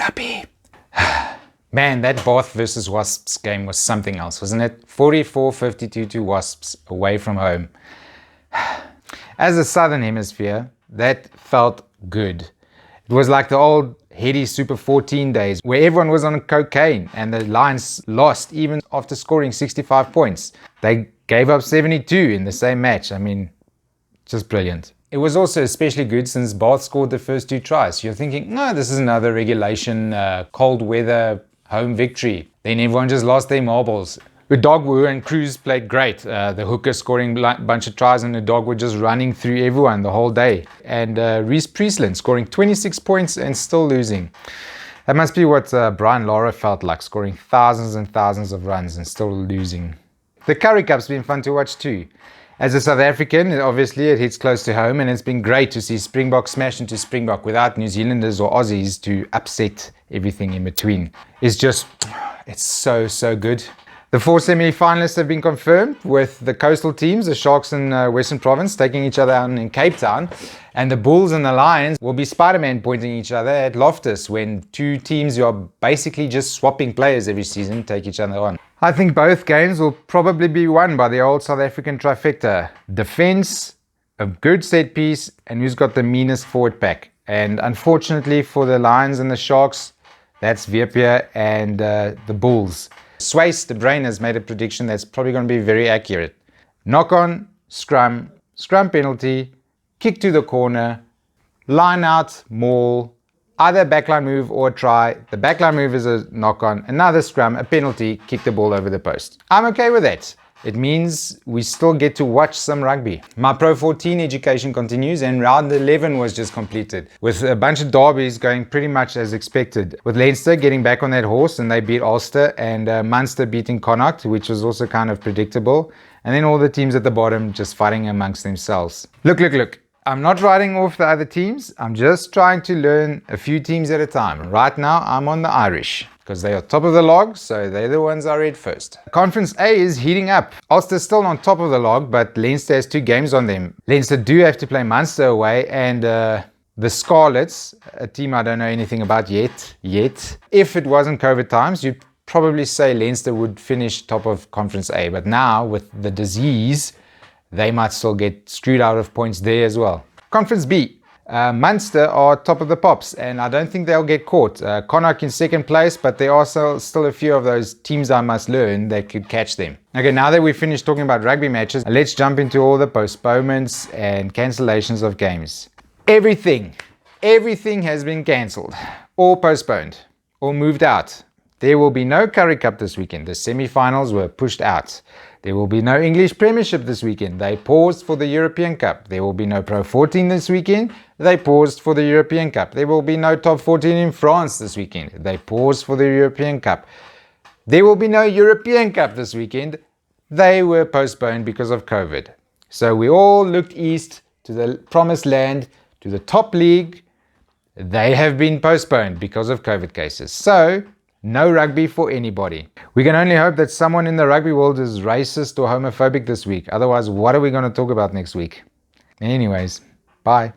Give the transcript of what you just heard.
Rappie. Man, that Bath versus Wasps game was something else, wasn't it? 44-52 to Wasps away from home. As a Southern Hemisphere, that felt good. It was like the old heady Super 14 days where everyone was on cocaine and the Lions lost even after scoring 65 points. They gave up 72 in the same match. I mean, just brilliant. It was also especially good since Bath scored the first 2 tries. You're thinking, no, this is another regulation cold weather home victory. Then everyone just lost their marbles. Udogwu and Cruz played great. The hooker scoring a bunch of tries and Udogwu just running through everyone the whole day. And Reese Priestland scoring 26 points and still losing. That must be what Brian Lara felt like, scoring thousands and thousands of runs and still losing. The Currie Cup's been fun to watch too. As a South African, obviously it hits close to home, and it's been great to see Springbok smash into Springbok without New Zealanders or Aussies to upset everything in between. It's so good. The 4 semi-finalists have been confirmed, with the coastal teams, the Sharks and Western Province, taking each other on in Cape Town. And the Bulls and the Lions will be Spider-Man pointing each other at Loftus when 2 teams who are basically just swapping players every season take each other on. I think both games will probably be won by the old South African trifecta. Defense, a good set piece, and who's got the meanest forward pack. And unfortunately for the Lions and the Sharks, that's Rappie and the Bulls. Swace, the brain, has made a prediction that's probably going to be very accurate. Knock on, scrum penalty, kick to the corner, line out, maul, either a backline move or a try. The backline move is a knock on, another scrum, a penalty, kick the ball over the post. I'm okay with that. It means we still get to watch some rugby. My Pro14 education continues, and round 11 was just completed, with a bunch of derbies going pretty much as expected. With Leinster getting back on that horse and they beat Ulster, and Munster beating Connacht, which was also kind of predictable. And then all the teams at the bottom just fighting amongst themselves. Look. I'm not writing off the other teams. I'm just trying to learn a few teams at a time. Right now, I'm on the Irish, because they are top of the log, so they're the ones I read first. Conference A is heating up. Ulster's still on top of the log, but Leinster has 2 games on them. Leinster do have to play Munster away, and the Scarlets, a team I don't know anything about yet. If it wasn't COVID times, you'd probably say Leinster would finish top of Conference A, but now with the disease, they might still get screwed out of points there as well. Conference B. Munster are top of the pops, and I don't think they'll get caught. Connacht in 2nd place, but there are still a few of those teams I must learn that could catch them. Okay, now that we've finished talking about rugby matches, let's jump into all the postponements and cancellations of games. Everything has been cancelled, or postponed, or moved out. There will be no Currie Cup this weekend. The semi-finals were pushed out. There will be no English Premiership this weekend. They paused for the European Cup. There will be no Pro14 this weekend. They paused for the European Cup. There will be no Top 14 in France this weekend. They paused for the European Cup. There will be no European Cup this weekend. They were postponed because of COVID. So we all looked east to the promised land, to the top league. They have been postponed because of COVID cases. So no rugby for anybody. We can only hope that someone in the rugby world is racist or homophobic this week. Otherwise, what are we going to talk about next week? Anyways, bye.